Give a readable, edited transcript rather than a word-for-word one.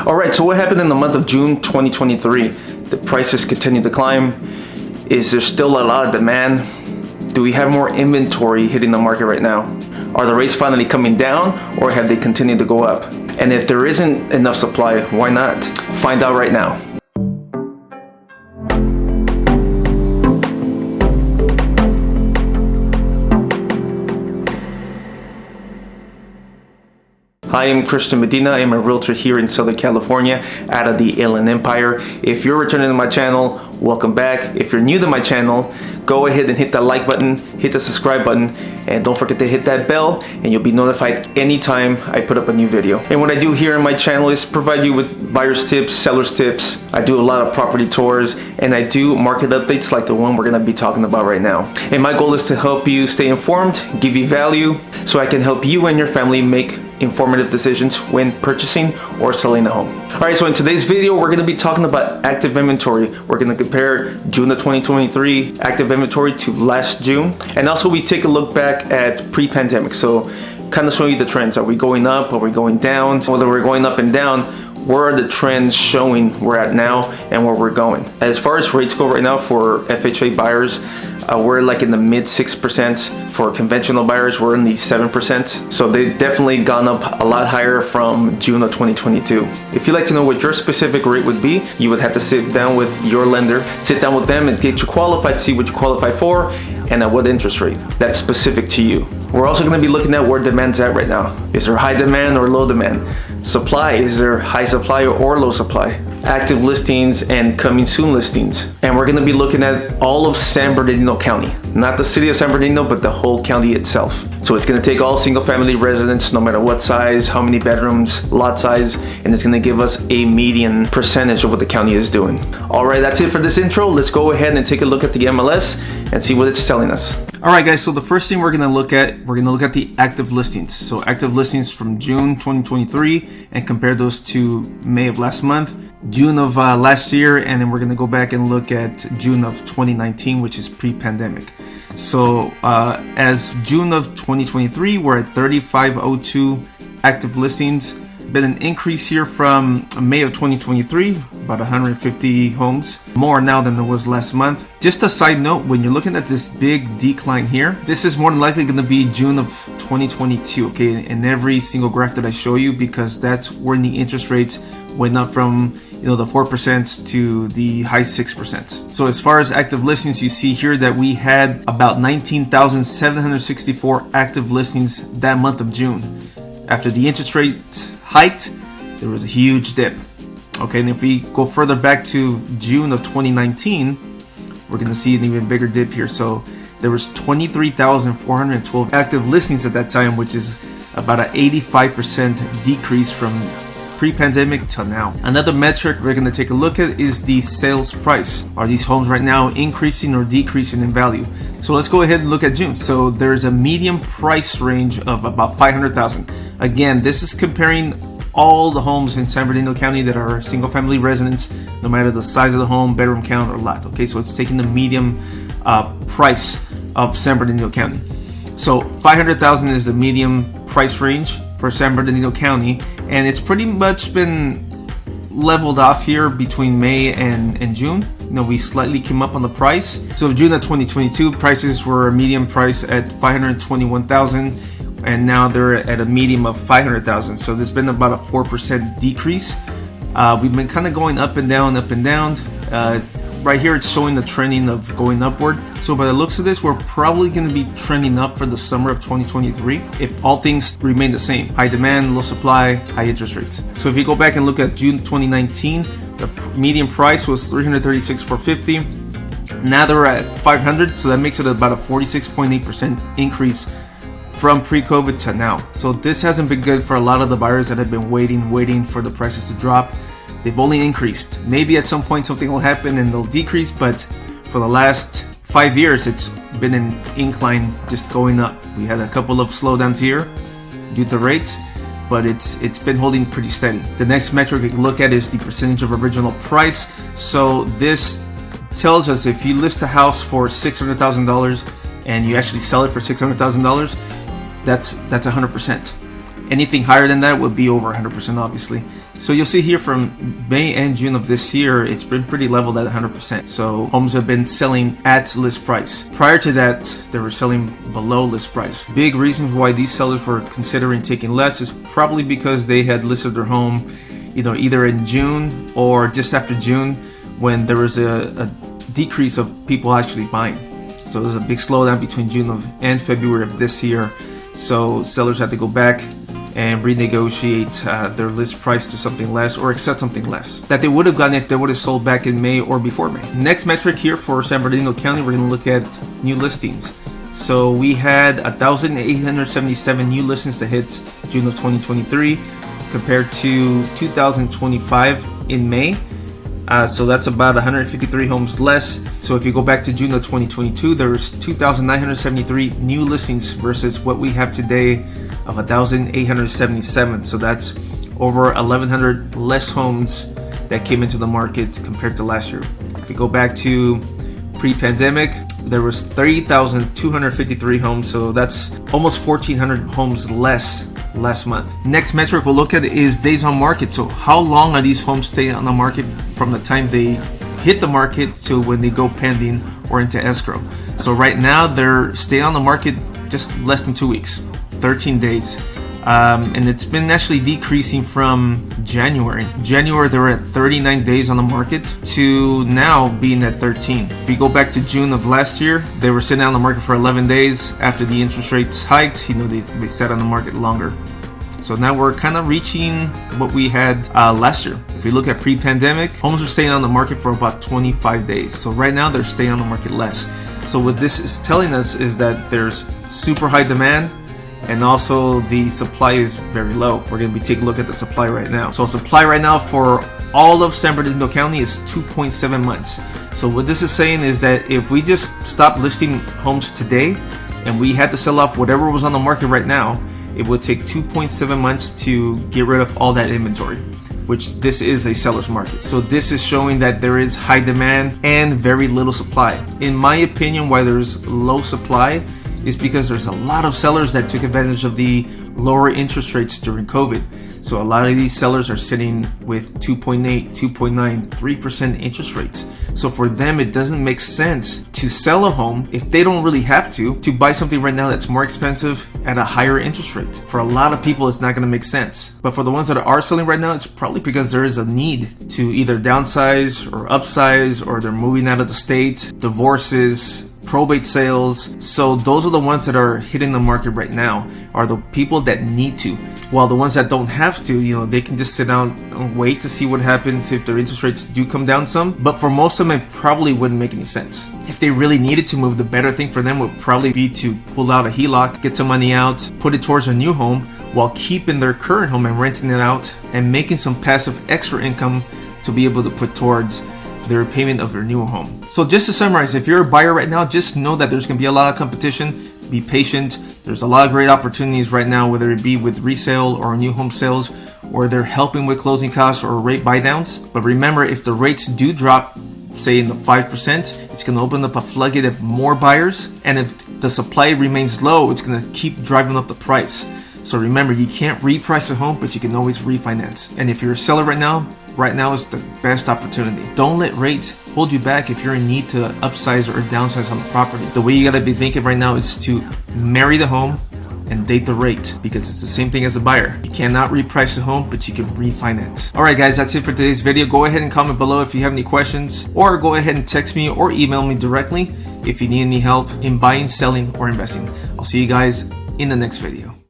Alright, so what happened in the month of June 2023? The prices continue to climb. Is there still a lot of demand? Do we have more inventory hitting the market right now? Are the rates finally coming down, or have they continued to go up? And if there isn't enough supply, why not? Find out right now. Hi, I'm Medina. I'm a realtor here in Southern California out of the Inland Empire. If you're returning to my channel, welcome back. If you're new to my channel, go ahead and hit that like button, hit the subscribe button, and don't forget to hit that bell, and you'll be notified anytime I put up a new video. And what I do here on my channel is provide you with buyer's tips, seller's tips. I do a lot of property tours, and I do market updates like the one we're gonna be talking about right now. And my goal is to help you stay informed, give you value, so I can help you and your family make informative decisions when purchasing or selling a home. All right, so in today's video, we're gonna be talking about active inventory. We're gonna compare June of 2023 active inventory to last June. And also we take a look back at pre-pandemic. So kind of show you the trends. Are we going up? Are we going down? Whether we're going up and down, where are the trends showing we're at now and where we're going? As far as rates go right now for FHA buyers, we're like in the mid 6%. For conventional buyers, we're in the 7%. So they've definitely gone up a lot higher from June of 2022. If you'd like to know what your specific rate would be, you would have to sit down with your lender, sit down with them and get you qualified, see what you qualify for, and at what interest rate that's specific to you. We're also gonna be looking at where demand's at right now. Is there high demand or low demand? Supply, is there high supply or low supply? Active listings and coming soon listings. And we're gonna be looking at all of San Bernardino County, not the city of San Bernardino, but the whole county itself. So it's gonna take all single family residents, no matter what size, how many bedrooms, lot size, and it's gonna give us a median percentage of what the county is doing. All right, that's it for this intro. Let's go ahead and take a look at the MLS and see what it's telling us. All right, guys, so the first thing we're gonna look at the active listings. So active listings from June 2023 and compare those to May of last month, June of last year, and then we're gonna go back and look at June of 2019, which is pre-pandemic. So as June of 2023, we're at 3502 active listings. Been an increase here from May of 2023, about 150 homes more now than there was last month. Just a side note, when you're looking at this big decline here, this is more than likely going to be June of 2022, okay, in every single graph that I show you, because that's when the interest rates went up from the 4% to the high 6%. So as far as active listings, you see here that we had about 19,764 active listings that month of June. After the interest rates hiked, there was a huge dip. Okay, and if we go further back to June of 2019, we're gonna see an even bigger dip here. So there was 23,412 active listings at that time, which is about an 85% decrease from pre-pandemic till now. Another metric we're gonna take a look at is the sales price. Are these homes right now increasing or decreasing in value? So let's go ahead and look at June. So there's a median price range of about $500,000. Again, this is comparing all the homes in San Bernardino County that are single family residents, no matter the size of the home, bedroom count, or lot. Okay, so it's taking the median price of San Bernardino County. So 500,000 is the median price range for San Bernardino County, and it's pretty much been leveled off here between May and June. We slightly came up on the price. So June of 2022, prices were a median price at 521,000, and now they're at a median of 500,000. So there's been about a 4% decrease. We've been kind of going up and down, up and down. Right here, it's showing the trending of going upward. So by the looks of this, we're probably going to be trending up for the summer of 2023 if all things remain the same. High demand, low supply, high interest rates. So if you go back and look at June 2019, the median price was $336,450. Now they're at 500, so that makes it about a 46.8% increase from pre-COVID to now. So this hasn't been good for a lot of the buyers that have been waiting for the prices to drop. They've only increased. Maybe at some point something will happen and they'll decrease, but for the last 5 years, it's been an incline, just going up. We had a couple of slowdowns here due to rates, but it's been holding pretty steady. The next metric we can look at is the percentage of original price. So this tells us if you list a house for $600,000 and you actually sell it for $600,000, that's 100%. Anything higher than that would be over 100%, obviously. So you'll see here from May and June of this year, it's been pretty leveled at 100%. So homes have been selling at list price. Prior to that, they were selling below list price. Big reasons why these sellers were considering taking less is probably because they had listed their home either in June or just after June, when there was a decrease of people actually buying. So there's a big slowdown between June and February of this year. So sellers had to go back and renegotiate their list price to something less, or accept something less that they would have gotten if they would have sold back in May or before May. Next metric here for San Bernardino County, we're going to look at new listings. So we had 1,877 new listings to hit June of 2023 compared to 2,025 in May. So that's about 153 homes less. So if you go back to June of 2022, there was 2,973 new listings versus what we have today of 1,877. So that's over 1,100 less homes that came into the market compared to last year. If you go back to pre-pandemic, there was 30,253 homes. So that's almost 1,400 homes less last month. Next metric we'll look at is days on market. So how long are these homes staying on the market from the time they hit the market to when they go pending or into escrow? So right now they're staying on the market just less than 2 weeks, 13 days. And it's been actually decreasing from January. January they were at 39 days on the market to now being at 13. If you go back to June of last year, they were sitting on the market for 11 days. After the interest rates hiked, they sat on the market longer. So now we're kind of reaching what we had last year. If you look at pre-pandemic, homes are staying on the market for about 25 days. So right now they're staying on the market less. So what this is telling us is that there's super high demand, and also the supply is very low. We're going to be taking a look at the supply right now. So supply right now for all of San Bernardino County is 2.7 months. So what this is saying is that if we just stop listing homes today and we had to sell off whatever was on the market right now, it would take 2.7 months to get rid of all that inventory, which this is a seller's market. So this is showing that there is high demand and very little supply. In my opinion, why there's low supply is because there's a lot of sellers that took advantage of the lower interest rates during COVID. So a lot of these sellers are sitting with 2.8, 2.9, 3% interest rates. So for them, it doesn't make sense to sell a home if they don't really have to buy something right now that's more expensive at a higher interest rate. For a lot of people, it's not going to make sense. But for the ones that are selling right now, it's probably because there is a need to either downsize or upsize, or they're moving out of the state, divorces, probate sales. So those are the ones that are hitting the market right now, are the people that need to. While the ones that don't have to, they can just sit down and wait to see what happens if their interest rates do come down some. But for most of them, it probably wouldn't make any sense. If they really needed to move, the better thing for them would probably be to pull out a HELOC, get some money out, put it towards a new home while keeping their current home and renting it out and making some passive extra income to be able to put towards the repayment of your new home. So just to summarize, if you're a buyer right now, just know that there's going to be a lot of competition. Be patient. There's a lot of great opportunities right now, whether it be with resale or new home sales, or they're helping with closing costs or rate buy downs. But remember, if the rates do drop, say in the 5%, it's going to open up a floodgate of more buyers. And if the supply remains low, it's going to keep driving up the price. So remember, you can't reprice a home, but you can always refinance. And if you're a seller right now is the best opportunity. Don't let rates hold you back if you're in need to upsize or downsize on the property. The way you gotta be thinking right now is to marry the home and date the rate, because it's the same thing as a buyer. You cannot reprice the home, but you can refinance. All right, guys, that's it for today's video. Go ahead and comment below if you have any questions, or go ahead and text me or email me directly if you need any help in buying, selling, or investing. I'll see you guys in the next video.